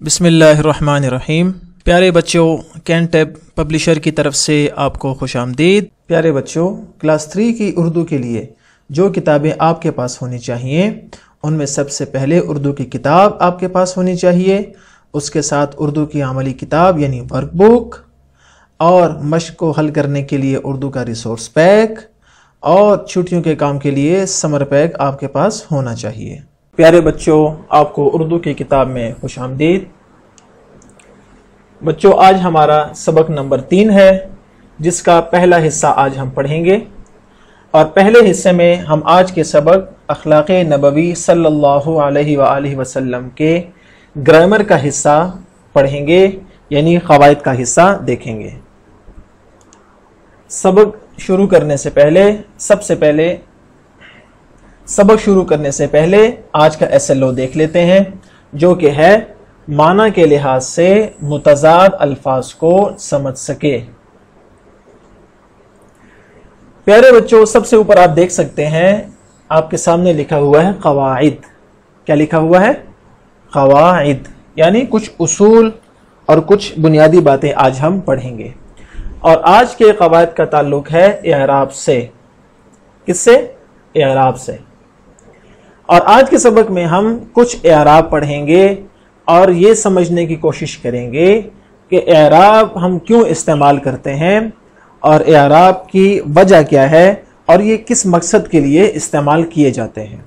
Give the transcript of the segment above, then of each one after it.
बिस्मिल्लाहिर्रहमानिर्रहीम। प्यारे बच्चों, कैनटेब पब्लिशर की तरफ से आपको खुशामदीद। प्यारे बच्चों, क्लास 3 की उर्दू के लिए जो किताबें आपके पास होनी चाहिए उनमें सबसे पहले उर्दू की किताब आपके पास होनी चाहिए। उसके साथ उर्दू की अमली किताब यानी वर्कबुक, और मश्क को हल करने के लिए उर्दू का रिसोर्स पैक, और छुट्टियों के काम के लिए समर पैक आपके पास होना चाहिए। प्यारे बच्चों, आपको उर्दू की किताब में खुशामदीद। बच्चों, आज हमारा सबक नंबर 3 है, जिसका पहला हिस्सा आज हम पढ़ेंगे। और पहले हिस्से में हम आज के सबक अखलाक़े नबवी सल्लल्लाहु अलैहि वसल्लम के ग्रामर का हिस्सा पढ़ेंगे, यानी क़वाइद का हिस्सा देखेंगे। सबक शुरू करने से पहले आज का SLO देख लेते हैं, जो कि है माना के लिहाज से मुतज़ाद अल्फाज को समझ सके। प्यारे बच्चों, सबसे ऊपर आप देख सकते हैं, आपके सामने लिखा हुआ है क़वाइद। क्या लिखा हुआ है? क़वाइद, यानी कुछ उसूल और कुछ बुनियादी बातें आज हम पढ़ेंगे। और आज के क़वाइद का ताल्लुक है इराब से। किससे? इराब से। और आज के सबक में हम कुछ इराब पढ़ेंगे और ये समझने की कोशिश करेंगे कि इराब हम क्यों इस्तेमाल करते हैं और इराब की वजह क्या है और ये किस मकसद के लिए इस्तेमाल किए जाते हैं।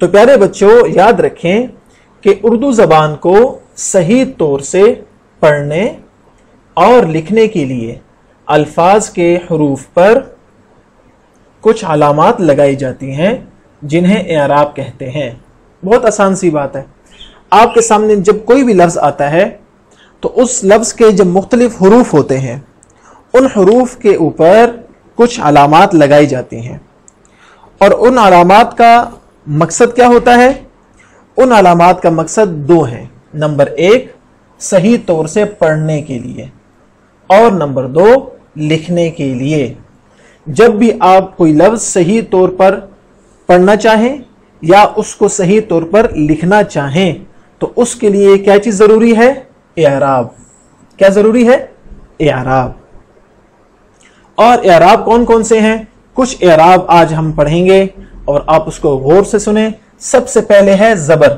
तो प्यारे बच्चों, याद रखें कि उर्दू ज़बान को सही तौर से पढ़ने और लिखने के लिए अल्फाज के हरूफ पर कुछ अलामात लगाई जाती हैं, जिन्हें इराब कहते हैं। बहुत आसान सी बात है। आपके सामने जब कोई भी लफ्ज़ आता है तो उस लफ्ज़ के जब मुख्तलिफ हरूफ होते हैं, उन हरूफ के ऊपर कुछ अलामात लगाई जाती हैं। और उन अलामात का मकसद क्या होता है? उन अलामात का मकसद 2 हैं। नंबर 1 सही तौर से पढ़ने के लिए, और नंबर 2 लिखने के लिए। जब भी आप कोई लफ्ज़ सही तौर पर पढ़ना चाहें या उसको सही तौर पर लिखना चाहें तो उसके लिए क्या चीज़ ज़रूरी है? इराब। क्या ज़रूरी है? इराब। और इराब कौन कौन से हैं? कुछ इराब आज हम पढ़ेंगे और आप उसको गौर से सुने। सबसे पहले है ज़बर।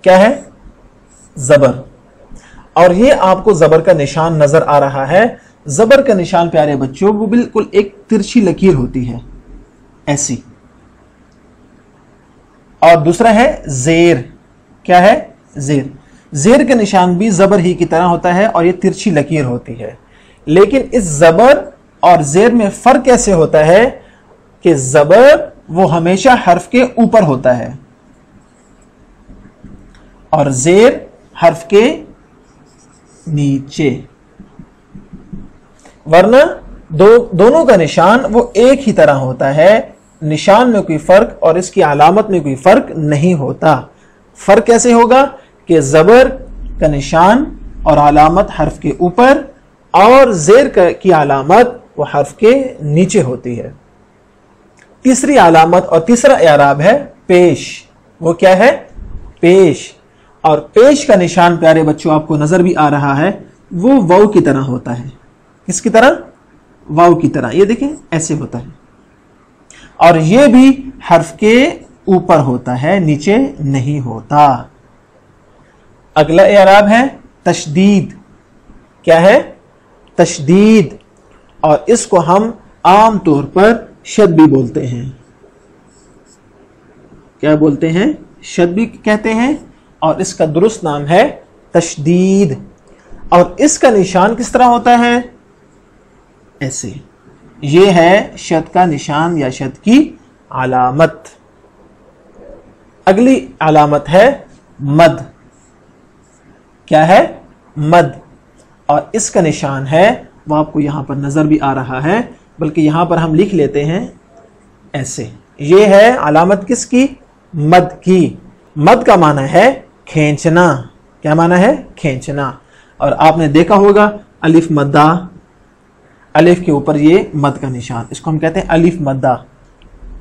क्या है? ज़बर। और ये आपको ज़बर का निशान नज़र आ रहा है। ज़बर का निशान प्यारे बच्चों, वो बिल्कुल एक तिरछी लकीर होती है, ऐसी। और दूसरा है ज़ेर। क्या है? ज़ेर। ज़ेर का निशान भी ज़बर ही की तरह होता है और ये तिरछी लकीर होती है। लेकिन इस ज़बर और ज़ेर में फ़र्क कैसे होता है कि ज़बर वो हमेशा हर्फ के ऊपर होता है और ज़ेर हर्फ के नीचे। वरना दोनों का निशान वो एक ही तरह होता है। निशान में कोई फ़र्क और इसकी अलामत में कोई फ़र्क नहीं होता। फ़र्क कैसे होगा कि ज़बर का निशान और अलामत हर्फ के ऊपर और ज़ेर की अलामत वो हर्फ के नीचे होती है। तीसरी अलामत और तीसरा इराब है पेश। वो क्या है? पेश। और पेश का निशान प्यारे बच्चों आपको नज़र भी आ रहा है, वो वाव की तरह होता है। किसकी तरह? वाव की तरह। ये देखें, ऐसे होता है। और ये भी हर्फ के ऊपर होता है, नीचे नहीं होता। अगला इराब है तशदीद। क्या है? तशदीद। और इसको हम आम तौर पर शद भी बोलते हैं। क्या बोलते हैं? शद भी कहते हैं। और इसका दुरुस्त नाम है तशदीद। और इसका निशान किस तरह होता है? ऐसे। ये है शद का निशान या शद की अलामत। अगली अलामत है मद। क्या है? मद। और इसका निशान है, वो आपको यहां पर नजर भी आ रहा है, बल्कि यहां पर हम लिख लेते हैं ऐसे। ये है अलामत किसकी? मद की। मद का माना है खींचना। क्या माना है? खींचना। और आपने देखा होगा अलिफ मद्दा, अलिफ के ऊपर ये मद का निशान, इसको हम कहते हैं अलिफ मद्दा।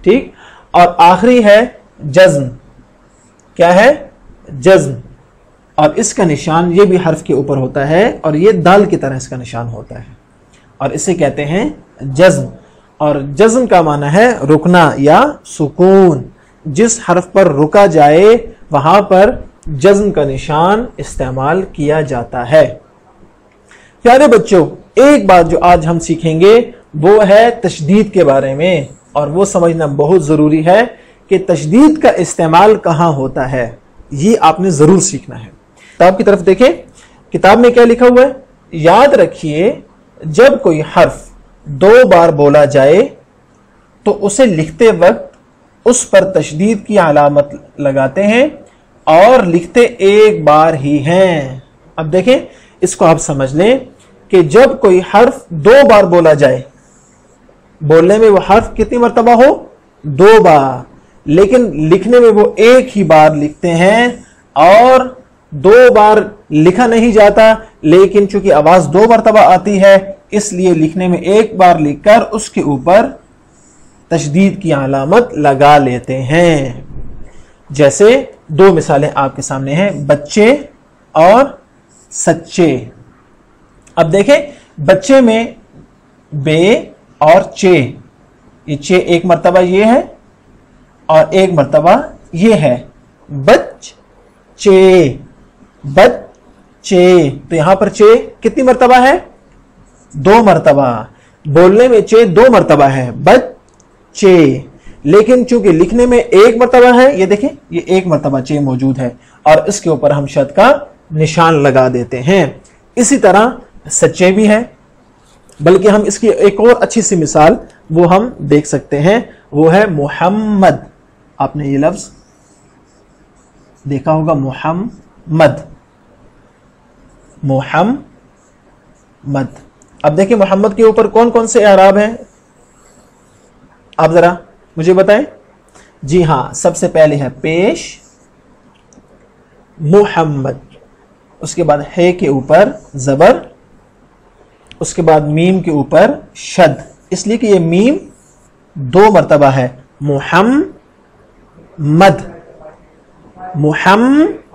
ठीक। और आखिरी है जज्म। क्या है? जज्म। और इसका निशान ये भी हर्फ के ऊपर होता है और ये दाल की तरह इसका निशान होता है और इसे कहते हैं जज्म। और जज्म का माना है रुकना या सुकून। जिस हर्फ पर रुका जाए वहां पर जज्म का निशान इस्तेमाल किया जाता है। प्यारे बच्चों, एक बात जो आज हम सीखेंगे वो है तशदीद के बारे में, और वो समझना बहुत जरूरी है कि तशदीद का इस्तेमाल कहाँ होता है। ये आपने जरूर सीखना है। किताब की तरफ देखें, किताब में क्या लिखा हुआ है। याद रखिए, जब कोई हर्फ 2 बार बोला जाए तो उसे लिखते वक्त उस पर तशदीद की अलामत लगाते हैं और लिखते एक बार ही हैं। अब देखें, इसको आप समझ लें कि जब कोई हर्फ 2 बार बोला जाए, बोलने में वो हर्फ कितनी मर्तबा हो, 2 बार, लेकिन लिखने में वो एक ही बार लिखते हैं और 2 बार लिखा नहीं जाता, लेकिन चूंकि आवाज 2 मर्तबा आती है इसलिए लिखने में एक बार लिखकर उसके ऊपर तशदीद की अलामत लगा लेते हैं। जैसे 2 मिसालें आपके सामने हैं, बच्चे और सच्चे। अब देखें, बच्चे में बे और चे, ये चे एक मर्तबा ये है और एक मर्तबा ये है, बच्चे बच्चे। तो यहां पर चे कितनी मर्तबा है, 2 मर्तबा। बोलने में चे 2 मर्तबा है, बच्चे, लेकिन चूंकि लिखने में 1 मर्तबा है, ये देखें ये 1 मर्तबा चे मौजूद है और इसके ऊपर हम शद का निशान लगा देते हैं। इसी तरह सच्चे भी है, बल्कि हम इसकी एक और अच्छी सी मिसाल वो हम देख सकते हैं, वो है मोहम्मद। आपने ये लफ्ज देखा होगा, मोहम्मद मोहम्मद। अब देखिए, मोहम्मद के ऊपर कौन कौन से एराब हैं, आप जरा मुझे बताएं। जी हां, सबसे पहले है पेश मोहम्मद, उसके बाद है के ऊपर जबर, उसके बाद मीम के ऊपर शद, इसलिए कि ये मीम 2 मर्तबा है, मोहम्मद।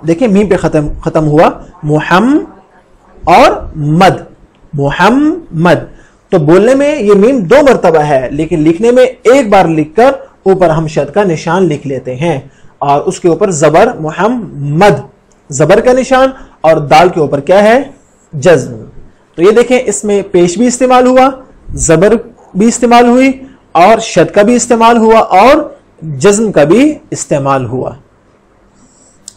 देखिए मीम पे खत्म हुआ, मोहम्मद और मद, मोहम्मद। तो बोलने में ये मीम 2 मर्तबा है, लेकिन लिखने में एक बार लिखकर ऊपर हम शद का निशान लिख लेते हैं और उसके ऊपर जबर, मोहम्मद, जबर का निशान, और दाल के ऊपर क्या है, जज्म। तो ये देखें, इसमें पेश भी इस्तेमाल हुआ, जबर भी इस्तेमाल हुई और शद का भी इस्तेमाल हुआ और जज्म का भी इस्तेमाल हुआ।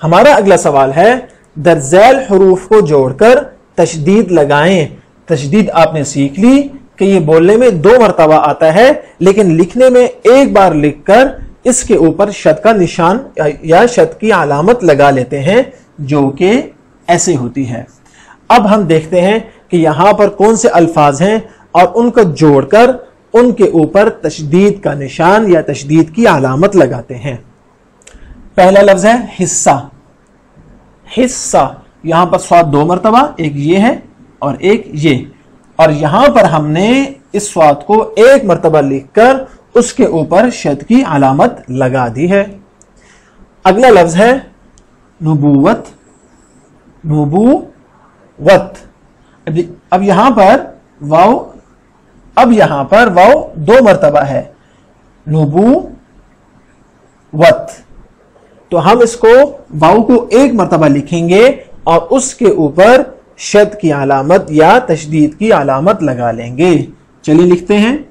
हमारा अगला सवाल है, दरज़ैल हुरूफ को जोड़कर तशदीद लगाएं। तशदीद आपने सीख ली कि ये बोलने में 2 मर्तबा आता है, लेकिन लिखने में एक बार लिखकर इसके ऊपर शद का निशान या शद की अलामत लगा लेते हैं, जो कि ऐसे होती है। अब हम देखते हैं कि यहां पर कौन से अल्फाज हैं और उनको जोड़कर उनके ऊपर तशदीद का निशान या तशदीद की अलामत लगाते हैं। पहला लफ्ज है हिस्सा। हिस्सा, यहां पर स्वाद 2 मर्तबा, एक ये है और एक ये, और यहां पर हमने इस स्वाद को 1 मर्तबा लिखकर उसके ऊपर शद की अलामत लगा दी है। अगला लफ्ज है नुबूवत। नुबूवत, अब यहां पर वाव, अब यहां पर वाव 2 मर्तबा है, नुबूवत। तो हम इसको वाव को 1 मर्तबा लिखेंगे और उसके ऊपर शद की अलामत या तशदीद की अलामत लगा लेंगे। चलिए लिखते हैं,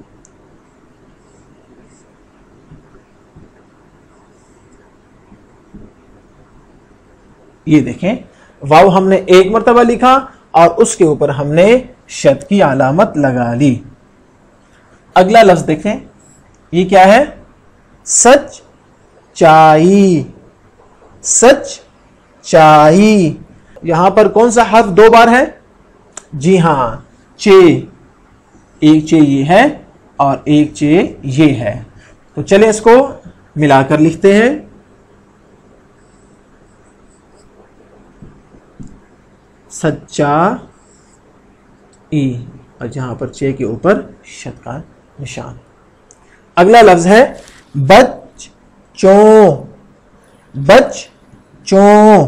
ये देखें, वाव हमने 1 मर्तबा लिखा और उसके ऊपर हमने शद की अलामत लगा ली। अगला लफ्ज देखें, ये क्या है, सच चाई। सच चाई, यहां पर कौन सा हर्फ 2 बार है, जी हां, चे। एक चे ये है और एक चे ये है। तो चलिए इसको मिलाकर लिखते हैं, सच्चा ई, और जहां पर चे के ऊपर शद का निशान। अगला लफ्ज है बच्चों। बच्चों,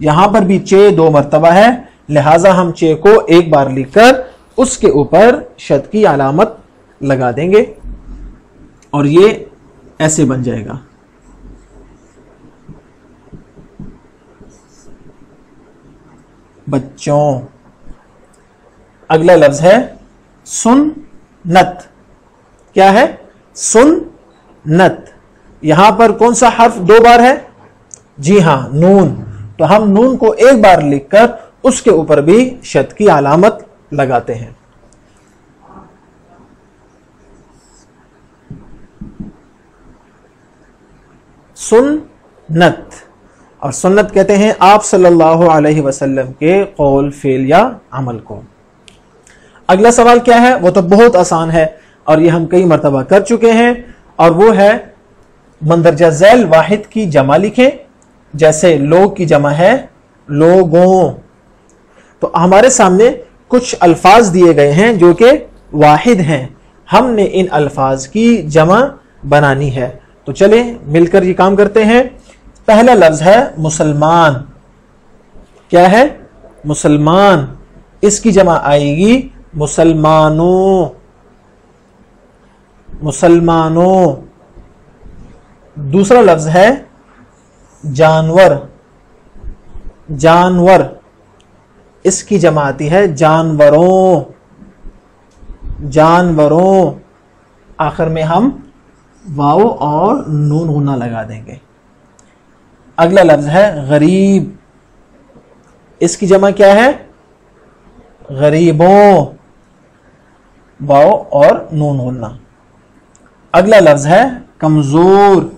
यहां पर भी चे 2 मरतबा है, लिहाजा हम चे को एक बार लिखकर उसके ऊपर शद की अलामत लगा देंगे और ये ऐसे बन जाएगा। बच्चों। अगला लफ्ज है सुन्नत। क्या है? सुन्नत। यहां पर कौन सा हर्फ 2 बार है? जी हां, नून। तो हम नून को एक बार लिखकर उसके ऊपर भी शद की अलामत लगाते हैं। सुन्नत। और सुन्नत कहते हैं आप सल्लल्लाहु अलैहि वसल्लम के कौल, फेल या अमल को। अगला सवाल क्या है? वो तो बहुत आसान है और ये हम कई मरतबा कर चुके हैं, और वो है मंदरजा झैल वाहिद की जमा लिखें। जैसे लोग की जमा है लोगों। तो हमारे सामने कुछ अल्फाज दिए गए हैं जो कि वाहिद हैं, हमने इन अल्फाज की जमा बनानी है। तो चले मिलकर ये काम करते हैं। पहला लफ्ज है मुसलमान। क्या है? मुसलमान। इसकी जमा आएगी मुसलमानों। मुसलमानों। दूसरा लफ्ज है जानवर। जानवर। इसकी जमा आती है जानवरों। जानवरों। आखिर में हम वाव और नून होना लगा देंगे। अगला लफ्ज है गरीब। इसकी जमा क्या है? गरीबों। वाव और नून होना। अगला लफ्ज है कमजोर।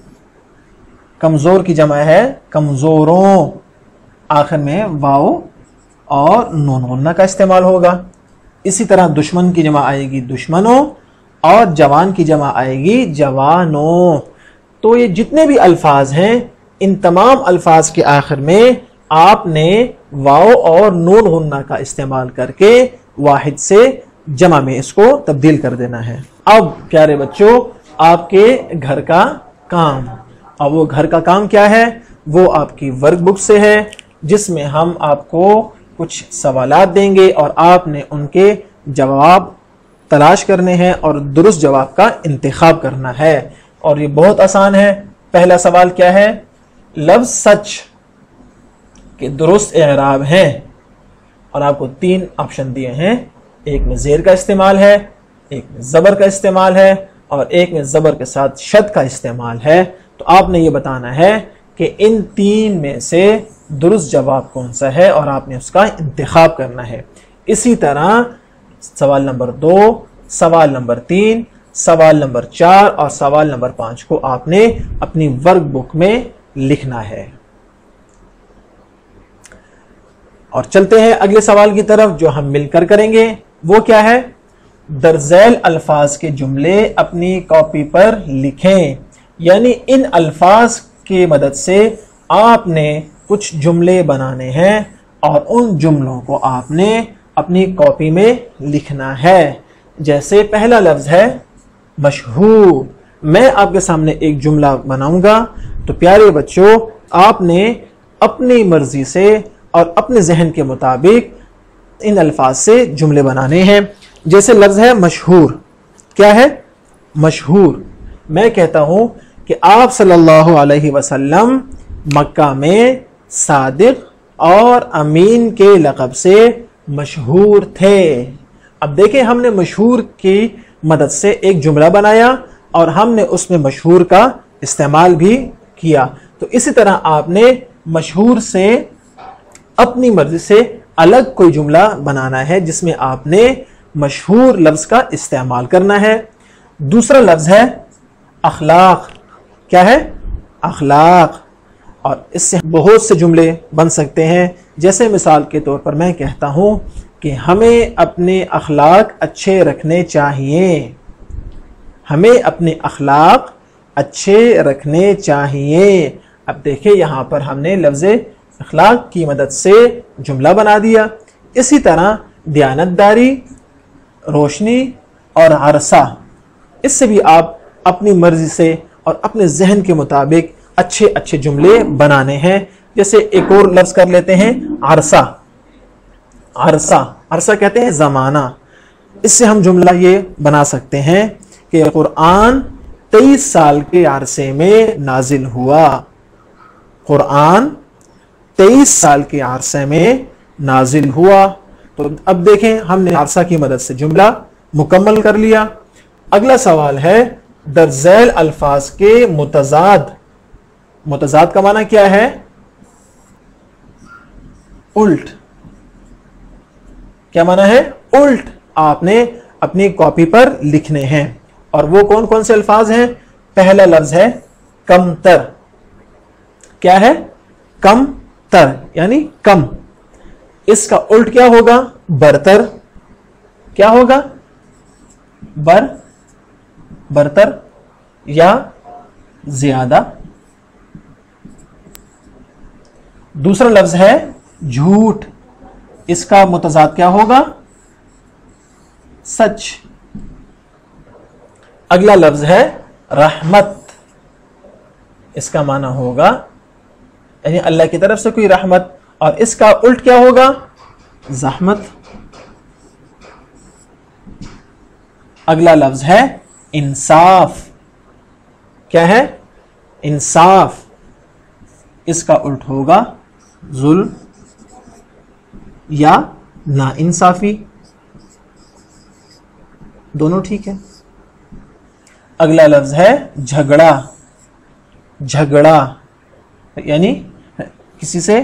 कमजोर की जमा है कमजोरों। आखिर में वाव और नून होना का इस्तेमाल होगा। इसी तरह दुश्मन की जमा आएगी दुश्मनों और जवान की जमा आएगी जवानों। तो ये जितने भी अल्फाज हैं, इन तमाम अल्फाज के आखिर में आपने वाव और नून होना का इस्तेमाल करके वाहिद से जमा में इसको तब्दील कर देना है। अब प्यारे बच्चों, आपके घर का काम। अब वो घर का काम क्या है? वो आपकी वर्कबुक से है, जिसमें हम आपको कुछ सवालात देंगे और आपने उनके जवाब तलाश करने हैं और दुरुस्त जवाब का इंतखाब करना है। और ये बहुत आसान है। पहला सवाल क्या है? लफ्ज सच के दुरुस्त एराब हैं, और आपको 3 ऑप्शन दिए हैं। एक में जेर का इस्तेमाल है, एक में जबर का इस्तेमाल है और एक में जबर के साथ शद का इस्तेमाल है। तो आपने ये बताना है कि इन 3 में से दुरुस्त जवाब कौन सा है और आपने उसका इंतखाब करना है। इसी तरह सवाल नंबर 2, सवाल नंबर 3, सवाल नंबर 4 और सवाल नंबर 5 को आपने अपनी वर्कबुक में लिखना है। और चलते हैं अगले सवाल की तरफ जो हम मिलकर करेंगे। वो क्या है? दरझैल अल्फाज के जुमले अपनी कॉपी पर लिखें। यानी इन अल्फाज की मदद से आपने कुछ जुमले बनाने हैं और उन जुमलों को आपने अपनी कॉपी में लिखना है। जैसे पहला लफ्ज है मशहूर। मैं आपके सामने एक जुमला बनाऊंगा, तो प्यारे बच्चों आपने अपनी मर्जी से और अपने जहन के मुताबिक इन अल्फाज से जुमले बनाने हैं। जैसे लफ्ज है मशहूर। क्या है? मशहूर। मैं कहता हूं कि आप सल्लल्लाहु अलैहि वसल्लम मक्का में सादिक और अमीन के लक़ब से मशहूर थे। अब देखें, हमने मशहूर की मदद से एक जुमला बनाया और हमने उसमें मशहूर का इस्तेमाल भी किया। तो इसी तरह आपने मशहूर से अपनी मर्जी से अलग कोई जुमला बनाना है जिसमें आपने मशहूर लफ्ज का इस्तेमाल करना है। दूसरा लफ्ज है अखलाक। क्या है? अखलाक। और इससे बहुत से जुमले बन सकते हैं। जैसे मिसाल के तौर पर मैं कहता हूं कि हमें अपने अखलाक अच्छे रखने चाहिए। हमें अपने अखलाक अच्छे रखने चाहिए। अब देखिए, यहां पर हमने लफ्ज अखलाक की मदद से जुमला बना दिया। इसी तरह दयानतदारी, रोशनी और अरसा, इससे भी आप अपनी मर्जी से और अपने जहन के मुताबिक अच्छे अच्छे जुमले बनाने हैं। जैसे एक और लफ्ज कर लेते हैं अरसा। अरसा, अरसा कहते हैं जमाना। इससे हम जुमला ये बना सकते हैं कि कुरान 23 साल के अरसे में नाजिल हुआ। कुरान 23 साल के अरसे में नाजिल हुआ। तो अब देखें, हमने अरसा की मदद से जुमला मुकम्मल कर लिया। अगला सवाल है दर्जैल अल्फाज के मुतजाद। मुतजाद का माना क्या है? उल्ट। क्या माना है? उल्ट। आपने अपनी कॉपी पर लिखने हैं। और वो कौन कौन से अल्फाज हैं? पहला लफ्ज है कमतर। क्या है? कम तर, यानी कम। इसका उल्ट क्या होगा? बरतर। क्या होगा? बरतर या ज्यादा। दूसरा लफ्ज है झूठ। इसका मुतजाद क्या होगा? सच। अगला लफ्ज है रहमत। इसका माना होगा यानी अल्लाह की तरफ से कोई रहमत, और इसका उल्ट क्या होगा? जहमत। अगला लफ्ज है इंसाफ। क्या है? इंसाफ। इसका उल्ट होगा जुल्म या नाइंसाफी। दोनों ठीक है। अगला लफ्ज है झगड़ा। झगड़ा यानी किसी से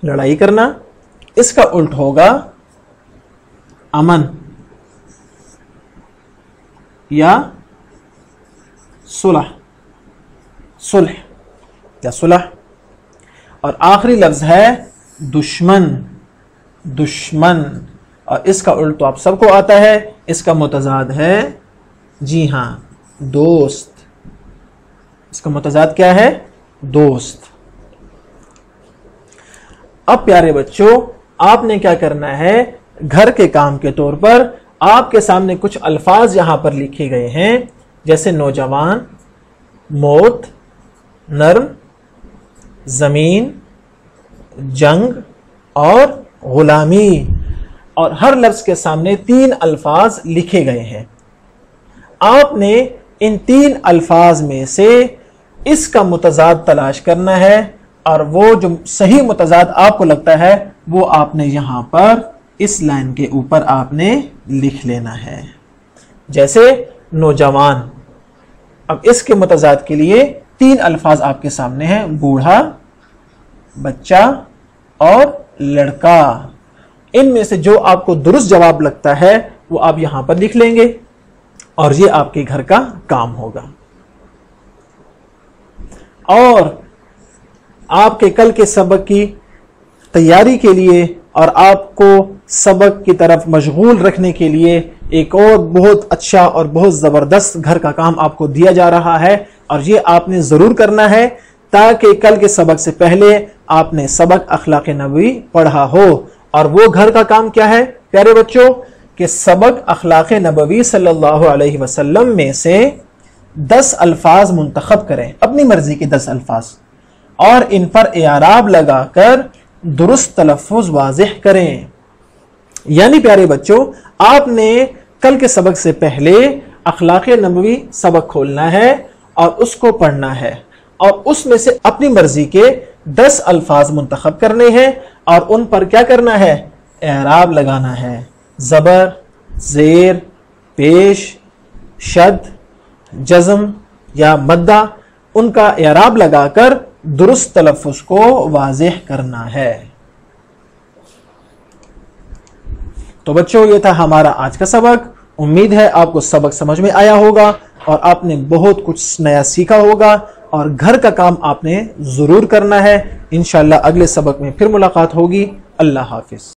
लड़ाई करना। इसका उल्ट होगा अमन या सुलह। सुलह या सुलह। और आखिरी लफ्ज है दुश्मन। दुश्मन, और इसका उल्ट तो आप सबको आता है। इसका मुतजाद है, जी हां, दोस्त। इसका मुतजाद क्या है? दोस्त। अब प्यारे बच्चों, आपने क्या करना है, घर के काम के तौर पर आपके सामने कुछ अल्फाज यहां पर लिखे गए हैं, जैसे नौजवान, मौत, नर्म, जमीन, जंग और गुलामी। और हर लफ्ज के सामने 3 अल्फाज लिखे गए हैं। आपने इन 3 अल्फाज में से इसका मुतजाद तलाश करना है, और वो जो सही मुतजाद आपको लगता है वो आपने यहां पर इस लाइन के ऊपर आपने लिख लेना है। जैसे नौजवान, अब इसके मुतजाद के लिए 3 अल्फाज आपके सामने हैं, बूढ़ा, बच्चा और लड़का। इनमें से जो आपको दुरुस्त जवाब लगता है वो आप यहां पर लिख लेंगे, और ये आपके घर का काम होगा। और आपके कल के सबक की तैयारी के लिए और आपको सबक की तरफ मशगूल रखने के लिए एक और बहुत अच्छा और बहुत ज़बरदस्त घर का काम आपको दिया जा रहा है, और ये आपने ज़रूर करना है ताकि कल के सबक से पहले आपने सबक अखलाक नबवी पढ़ा हो। और वो घर का काम क्या है प्यारे बच्चों, कि सबक अखलाक नबवी सल्लल्लाहु अलैहि वसल्लम में से 10 अल्फाज मुंतखब करें, अपनी मर्जी के 10 अल्फाज, और इन पर एराब लगाकर दुरुस्त तलफ़ुज़ वाज़ेह करें। यानी प्यारे बच्चों, आपने कल के सबक से पहले अखलाक नबवी सबक खोलना है और उसको पढ़ना है, और उसमें से अपनी मर्जी के 10 अल्फाज मुंतखब करने हैं, और उन पर क्या करना है? एराब लगाना है। ज़बर, ज़ेर, पेश, शद, जज़म या मद्दा, उनका एराब लगाकर दुरुस्त तलफ़ुज़ को वाज़ेह करना है। तो बच्चों, ये था हमारा आज का सबक। उम्मीद है आपको सबक समझ में आया होगा और आपने बहुत कुछ नया सीखा होगा, और घर का काम आपने ज़रूर करना है। इंशाअल्लाह अगले सबक में फिर मुलाकात होगी। अल्लाह हाफिज़।